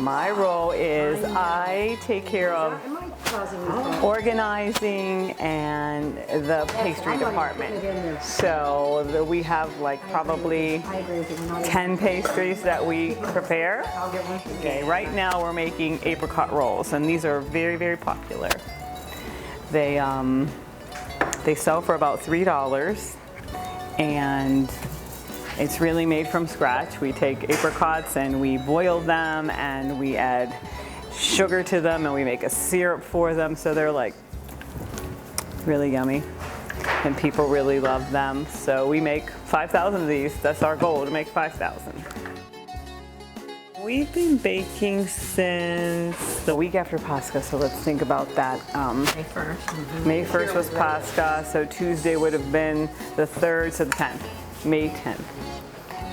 My role is I take care of organizing and the pastry department. So we have like probably 10 pastries that we prepare. Okay, right now we're making apricot rolls, and these are very, very popular. They sell for about $3, and it's really made from scratch. We take apricots and we boil them, and we add sugar to them, and we make a syrup for them, so they're like really yummy, and people really love them. So we make 5,000 of these. That's our goal, to make 5,000. We've been baking since the week after Pascha, so let's think about that. May 1st. Mm-hmm. May 1st was Pascha, so Tuesday would have been the 3rd, so the 10th, May 10th.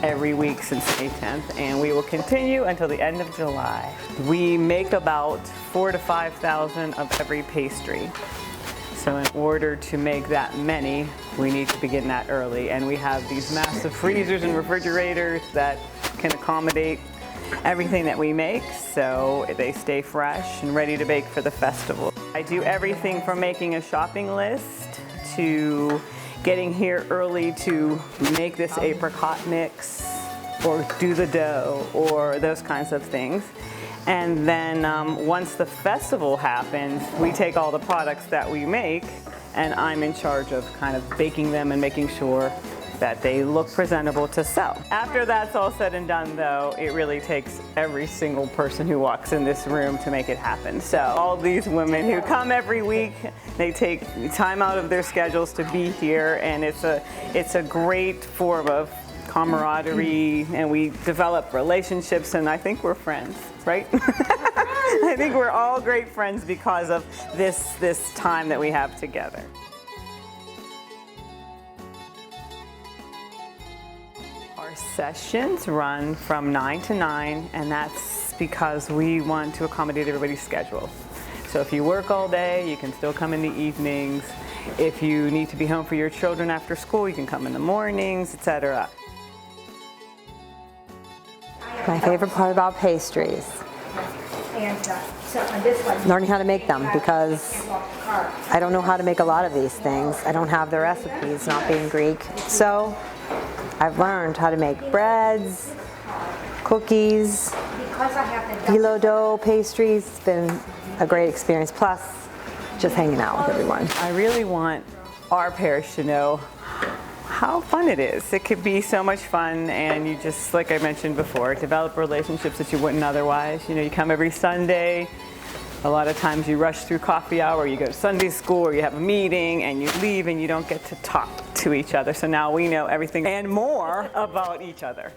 Every week since May 10th, and we will continue until the end of July. We make about 4,000 to 5,000 of every pastry. So in order to make that many, we need to begin that early. And we have these massive freezers and refrigerators that can accommodate everything that we make, so they stay fresh and ready to bake for the festival. I do everything from making a shopping list to getting here early to make this apricot mix or do the dough or those kinds of things. And then once the festival happens, we take all the products that we make, and I'm in charge of kind of baking them and making sure that they look presentable to sell. After that's all said and done though, it really takes every single person who walks in this room to make it happen. So all these women who come every week, they take time out of their schedules to be here, and it's a great form of camaraderie, and we develop relationships, and I think we're friends, right? I think we're all great friends because of this time that we have together. Our sessions run from 9 to 9, and that's because we want to accommodate everybody's schedule. So if you work all day, you can still come in the evenings. If you need to be home for your children after school, you can come in the mornings, etc. My favorite part about pastries, learning how to make them, because I don't know how to make a lot of these things. I don't have the recipes, not being Greek. So I've learned how to make breads, cookies, phyllo dough, pastries. It's been a great experience, plus just hanging out with everyone. I really want our parish to know how fun it is. It could be so much fun, and you just, like I mentioned before, develop relationships that you wouldn't otherwise. You know, you come every Sunday. A lot of times you rush through coffee hour, you go to Sunday school, or you have a meeting, and you leave and you don't get to talk to each other. So now we know everything and more about each other.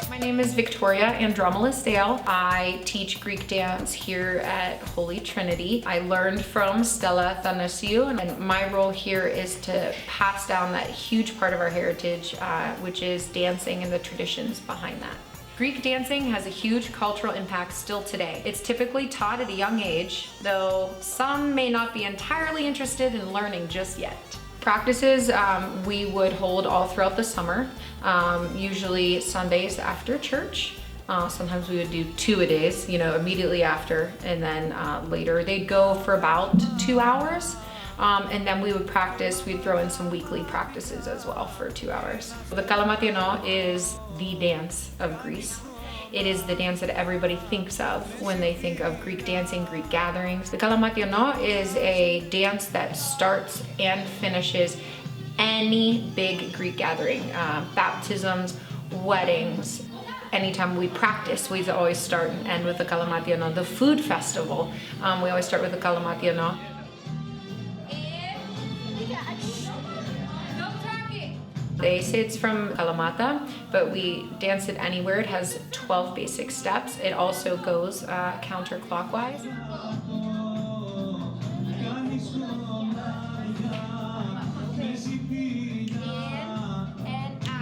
My name is Victoria Andromeda-Dale. I teach Greek dance here at Holy Trinity. I learned from Stella Thanasiou, and my role here is to pass down that huge part of our heritage, which is dancing and the traditions behind that. Greek dancing has a huge cultural impact still today. It's typically taught at a young age, though some may not be entirely interested in learning just yet. Practices we would hold all throughout the summer, usually Sundays after church. Sometimes we would do 2-a-days, you know, immediately after, and then later. They'd go for about 2 hours. And then we would practice, we'd throw in some weekly practices as well for 2 hours. The Kalamatiano is the dance of Greece. It is the dance that everybody thinks of when they think of Greek dancing, Greek gatherings. The Kalamatiano is a dance that starts and finishes any big Greek gathering, baptisms, weddings. Anytime we practice, we always start and end with the Kalamatiano. The food festival, we always start with the Kalamatiano. They say it's from Kalamata, but we dance it anywhere. It has 12 basic steps. It also goes counterclockwise.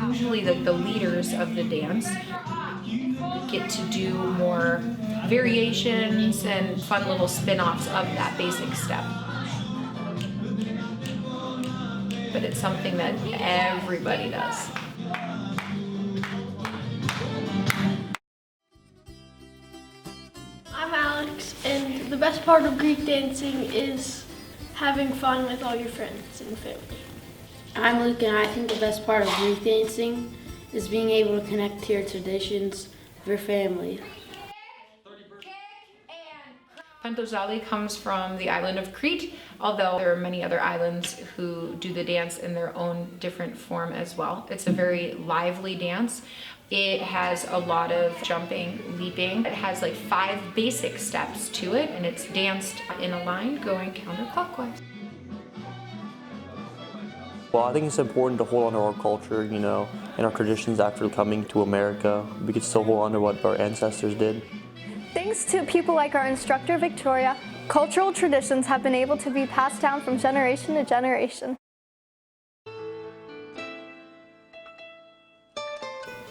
Usually the leaders of the dance get to do more variations and fun little spin-offs of that basic step. But it's something that everybody does. best part of Greek dancing is having fun with all your friends and family. I'm Luke, and I think the best part of Greek dancing is being able to connect to your traditions with your family. Pantozali comes from the island of Crete, although there are many other islands who do the dance in their own different form as well. It's a very lively dance. It has a lot of jumping, leaping. It has like 5 basic steps to it, and it's danced in a line going counterclockwise. Well, I think it's important to hold on to our culture, and our traditions after coming to America. We could still hold on to what our ancestors did. Thanks to people like our instructor, Victoria, cultural traditions have been able to be passed down from generation to generation.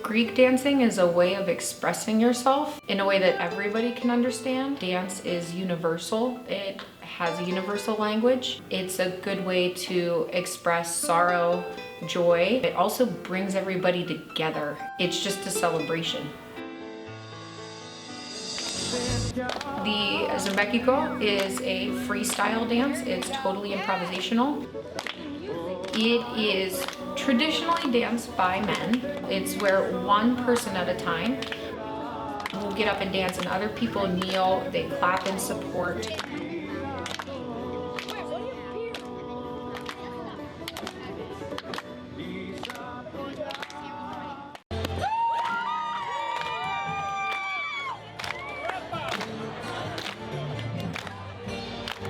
Greek dancing is a way of expressing yourself in a way that everybody can understand. Dance is universal. It has a universal language. It's a good way to express sorrow, joy. It also brings everybody together. It's just a celebration. The Zambekiko is a freestyle dance. It's totally improvisational. It is traditionally danced by men. It's where one person at a time will get up and dance and other people kneel, they clap in support.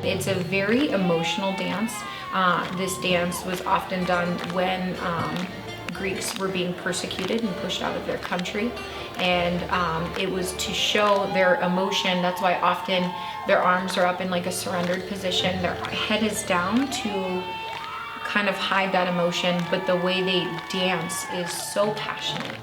It's a very emotional dance. This dance was often done when Greeks were being persecuted and pushed out of their country. And it was to show their emotion. That's why often their arms are up in like a surrendered position. Their head is down to kind of hide that emotion, but the way they dance is so passionate.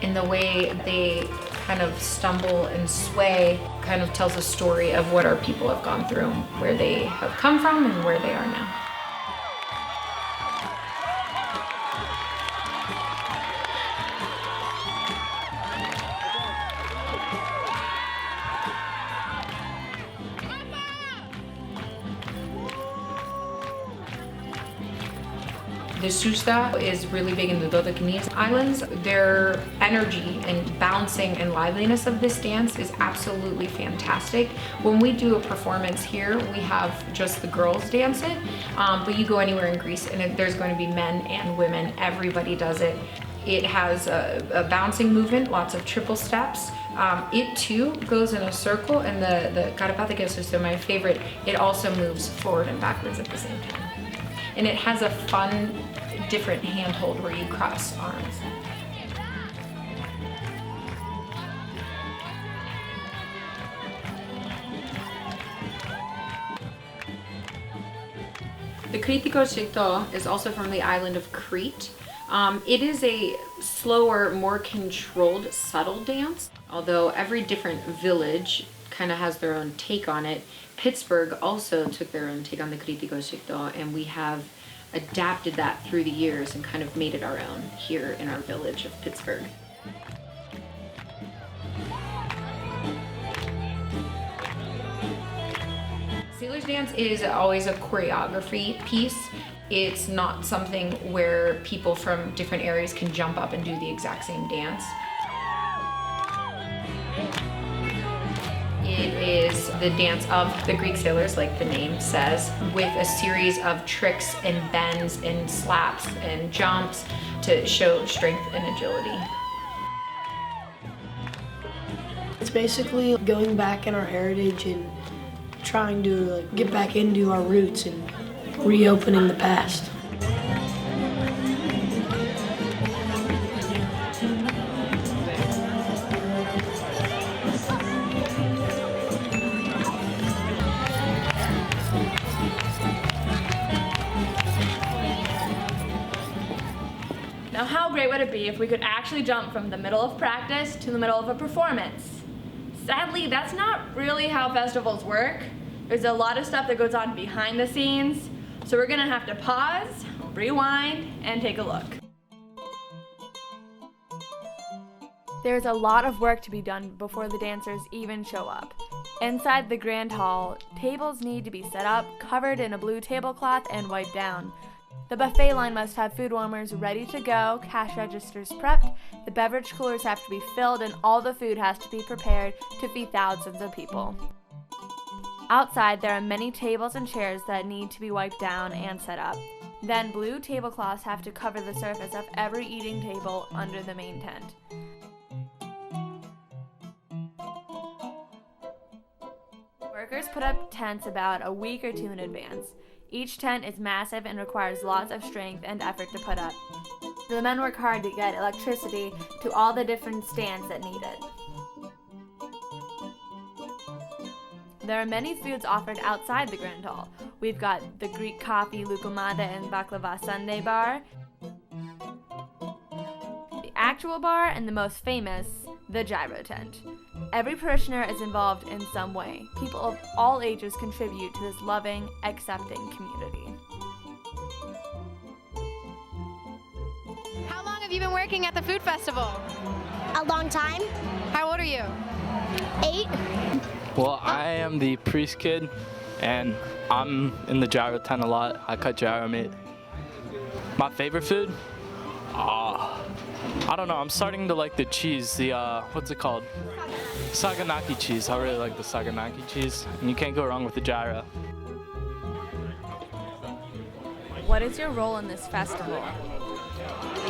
And the way they kind of stumble and sway kind of tells a story of what our people have gone through, where they have come from and where they are now. The Susta is really big in the Dodecanese Islands. Their energy and bouncing and liveliness of this dance is absolutely fantastic. When we do a performance here, we have just the girls dance it, but you go anywhere in Greece and there's going to be men and women. Everybody does it. It has a bouncing movement, lots of triple steps. It too goes in a circle, and the Karapathikos is my favorite. It also moves forward and backwards at the same time. And it has a fun, different handhold where you cross arms. The Kritiko Shikto is also from the island of Crete. It is a slower, more controlled, subtle dance. Although every different village kind of has their own take on it. Pittsburgh also took their own take on the Kritiko Shikto, and we have adapted that through the years and kind of made it our own here in our village of Pittsburgh. Sailor's dance is always a choreography piece. It's not something where people from different areas can jump up and do the exact same dance. It is the dance of the Greek sailors, like the name says, with a series of tricks and bends and slaps and jumps to show strength and agility. It's basically going back in our heritage and trying to get back into our roots and reopening the past. Now, how great would it be if we could actually jump from the middle of practice to the middle of a performance? Sadly, that's not really how festivals work. There's a lot of stuff that goes on behind the scenes, so we're gonna have to pause, rewind, and take a look. There's a lot of work to be done before the dancers even show up. Inside the grand hall, tables need to be set up, covered in a blue tablecloth, and wiped down. The buffet line must have food warmers ready to go, cash registers prepped, the beverage coolers have to be filled, and all the food has to be prepared to feed thousands of people. Outside, there are many tables and chairs that need to be wiped down and set up. Then blue tablecloths have to cover the surface of every eating table under the main tent. Workers put up tents about a week or two in advance. Each tent is massive and requires lots of strength and effort to put up. The men work hard to get electricity to all the different stands that need it. There are many foods offered outside the Grand Hall. We've got the Greek coffee, lukumada, and baklava sundae bar, the actual bar, and the most famous, the gyro tent. Every parishioner is involved in some way. People of all ages contribute to this loving, accepting community. How long have you been working at the food festival? A long time. How old are you? 8. Well, I am the priest kid, and I'm in the gyro tent a lot. I cut gyro meat. My favorite food? I don't know. I'm starting to like the cheese. The what's it called? Saganaki cheese. I really like the Saganaki cheese, and you can't go wrong with the gyro. What is your role in this festival?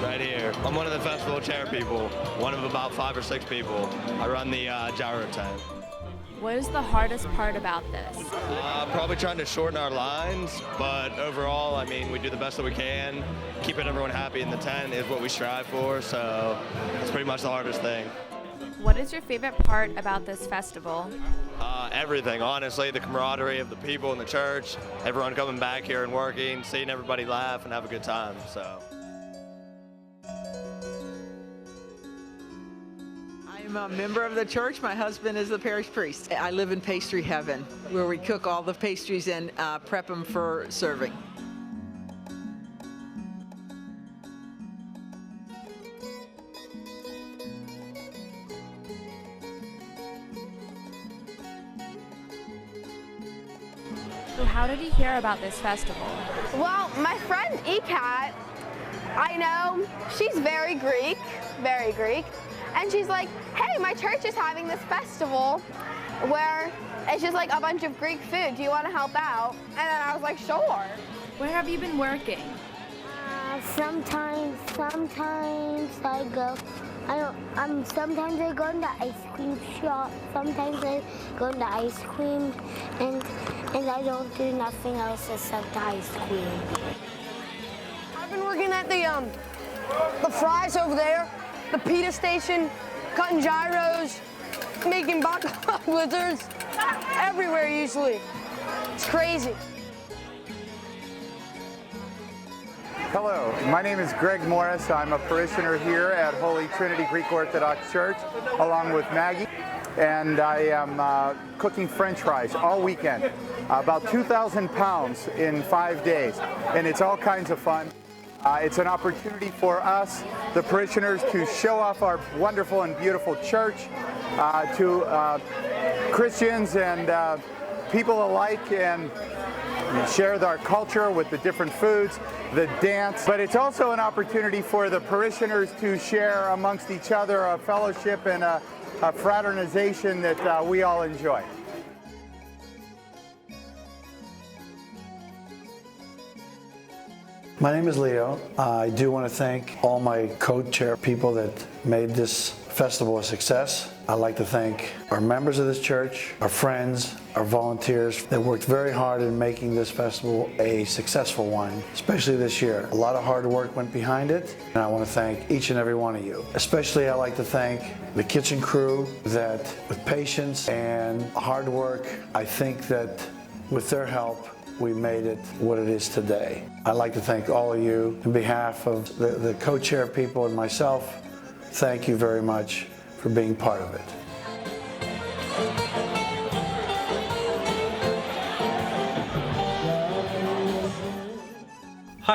Right here. I'm one of the festival chair people, one of about 5 or 6 people. I run the gyro tent. What is the hardest part about this? Probably trying to shorten our lines, but overall, I mean, we do the best that we can. Keeping everyone happy in the tent is what we strive for, so it's pretty much the hardest thing. What is your favorite part about this festival? Everything, honestly, the camaraderie of the people in the church, everyone coming back here and working, seeing everybody laugh and have a good time, so. I'm a member of the church. My husband is the parish priest. I live in pastry heaven, where we cook all the pastries and prep them for serving. So how did you hear about this festival? Well, my friend Ekat, I know, she's very Greek, and she's like, hey, my church is having this festival where it's just like a bunch of Greek food. Do you want to help out? And then I was like, sure. Where have you been working? Sometimes I go. Sometimes I go in the ice cream shop. Sometimes I go in the ice cream, and I don't do nothing else except the ice cream. I've been working at the fries over there, the pita station, cutting gyros, making baklava blizzards, everywhere usually. It's crazy. Hello, my name is Greg Morris. I'm a parishioner here at Holy Trinity Greek Orthodox Church, along with Maggie, and I am cooking French fries all weekend, about 2,000 pounds in 5 days, and it's all kinds of fun. It's an opportunity for us, the parishioners, to show off our wonderful and beautiful church to Christians and people alike, and share our culture with the different foods, the dance. But it's also an opportunity for the parishioners to share amongst each other a fellowship and a fraternization that we all enjoy. My name is Leo. I do want to thank all my co-chair people that made this festival a success. I'd like to thank our members of this church, our friends, our volunteers that worked very hard in making this festival a successful one, especially this year. A lot of hard work went behind it, and I want to thank each and every one of you. Especially I'd like to thank the kitchen crew that with patience and hard work, I think that with their help, we made it what it is today. I'd like to thank all of you on behalf of the co-chair people and myself. Thank you very much for being part of it.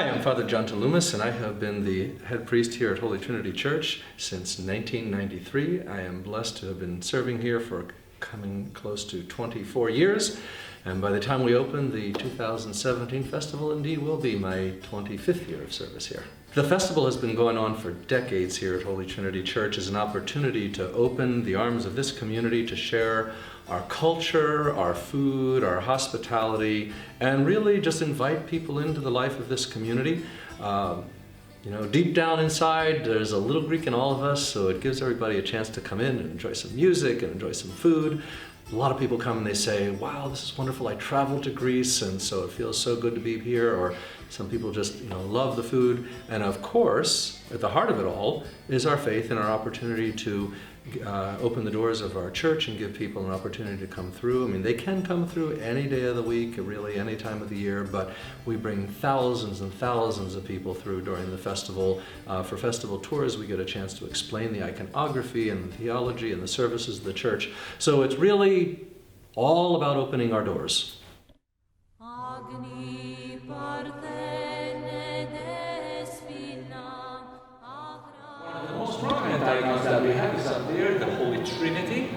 Hi, I'm Father John Talumis, and I have been the head priest here at Holy Trinity Church since 1993. I am blessed to have been serving here for coming close to 24 years, and by the time we open, the 2017 festival indeed will be my 25th year of service here. The festival has been going on for decades here at Holy Trinity Church as an opportunity to open the arms of this community to share our culture, our food, our hospitality, and really just invite people into the life of this community. Deep down inside, there's a little Greek in all of us, so it gives everybody a chance to come in and enjoy some music and enjoy some food. A lot of people come and they say, wow, this is wonderful, I traveled to Greece, and so it feels so good to be here, or some people just love the food. And of course, at the heart of it all is our faith and our opportunity to open the doors of our church and give people an opportunity to come through. I mean, they can come through any day of the week, really any time of the year, but we bring thousands and thousands of people through during the festival. For festival tours, we get a chance to explain the iconography and the theology and the services of the church. So it's really all about opening our doors. The most prominent icons that we have is up there, the Holy Trinity,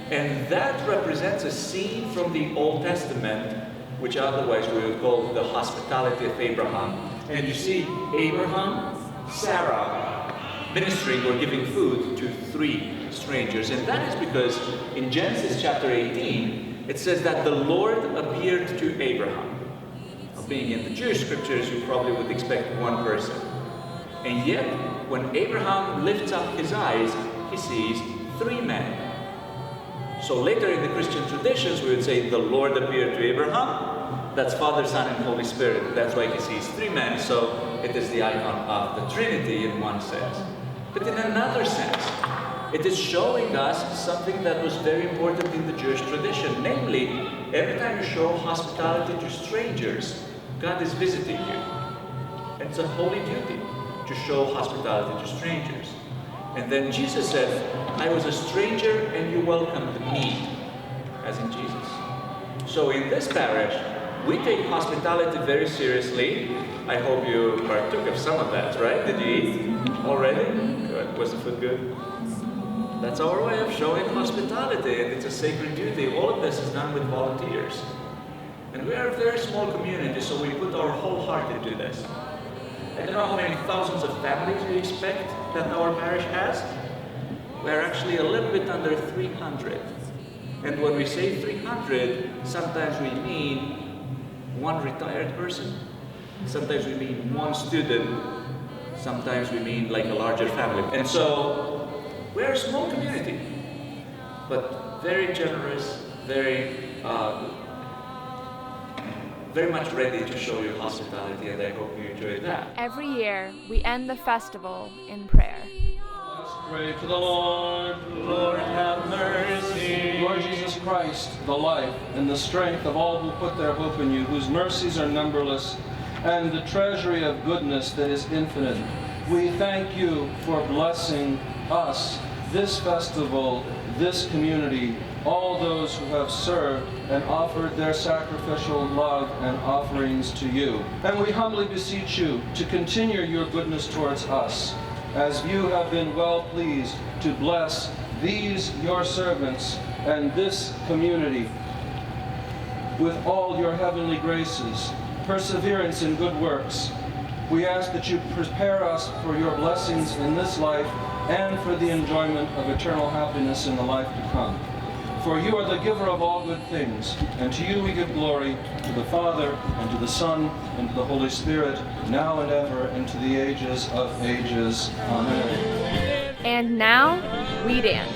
and that represents a scene from the Old Testament, which otherwise we would call the hospitality of Abraham. And you see Abraham, Sarah ministering or giving food to 3 strangers, and that is because in Genesis chapter 18 it says that the Lord appeared to Abraham. Now, being in the Jewish scriptures, you probably would expect one person, and yet when Abraham lifts up his eyes, he sees 3 men. So later in the Christian traditions, we would say the Lord appeared to Abraham. That's Father, Son, and Holy Spirit. That's why he sees 3 men. So it is the icon of the Trinity in one sense. But in another sense, it is showing us something that was very important in the Jewish tradition. Namely, every time you show hospitality to strangers, God is visiting you. And it's a holy duty to show hospitality to strangers. And then Jesus said, I was a stranger and you welcomed me, as in Jesus. So in this parish, we take hospitality very seriously. I hope you partook of some of that, right? Did you eat already? Good. Was the food good? That's our way of showing hospitality, and it's a sacred duty. All of this is done with volunteers. And we are a very small community, so we put our whole heart into this. I don't know how many thousands of families we expect that our parish has. We're actually a little bit under 300. And when we say 300, sometimes we mean 1 retired person. Sometimes we mean 1 student. Sometimes we mean like a larger family. And so we're a small community, but very generous, very much ready to show you hospitality, and I hope you enjoy that. Every year, we end the festival in prayer. Let's pray to the Lord. Lord, have mercy. Lord Jesus Christ, the life and the strength of all who put their hope in you, whose mercies are numberless, and the treasury of goodness that is infinite, we thank you for blessing us, this festival, this community, all those who have served and offered their sacrificial love and offerings to you. And we humbly beseech you to continue your goodness towards us, as you have been well pleased to bless these your servants and this community with all your heavenly graces, perseverance in good works. We ask that you prepare us for your blessings in this life and for the enjoyment of eternal happiness in the life to come. For you are the giver of all good things, and to you we give glory, to the Father, and to the Son, and to the Holy Spirit, now and ever, and to the ages of ages. Amen. And now, we dance.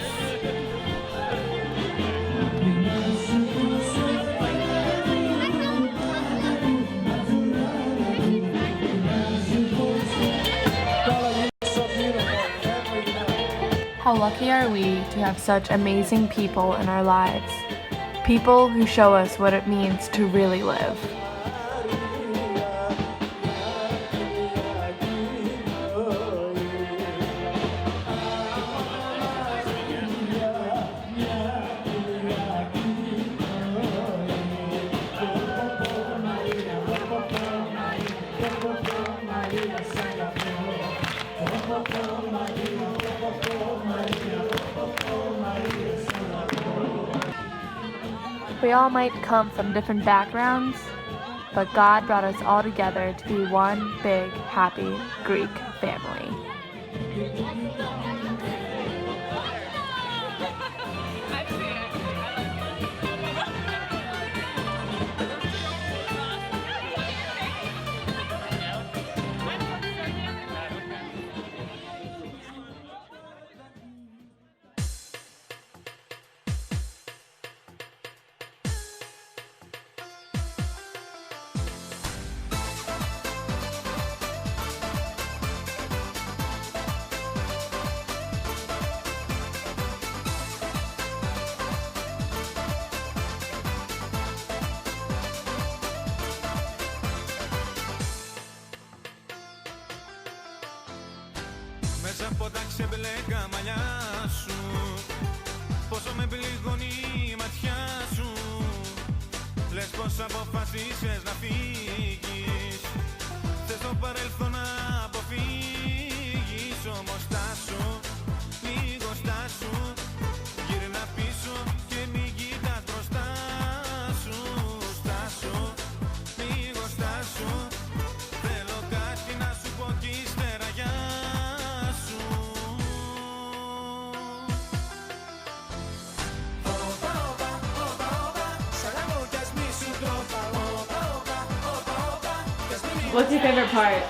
How lucky are we to have such amazing people in our lives? People who show us what it means to really live. We all might come from different backgrounds, but God brought us all together to be one big, happy Greek family. Μέσα από τα ξεμπλέκα μαλλιά σου, πόσο με πληγώνει η ματιά σου. Λες πως αποφασίσες να φύγεις, θες το παρελθόν να αποφύγεις. Όμως στάσου, λίγο στάσου, γύρνα πίσω και μη κοιτάς μπροστά σου. Στάσου, λίγο στάσου, θέλω κάτι να σου πω κι ύστερα γεια. What's your favorite part?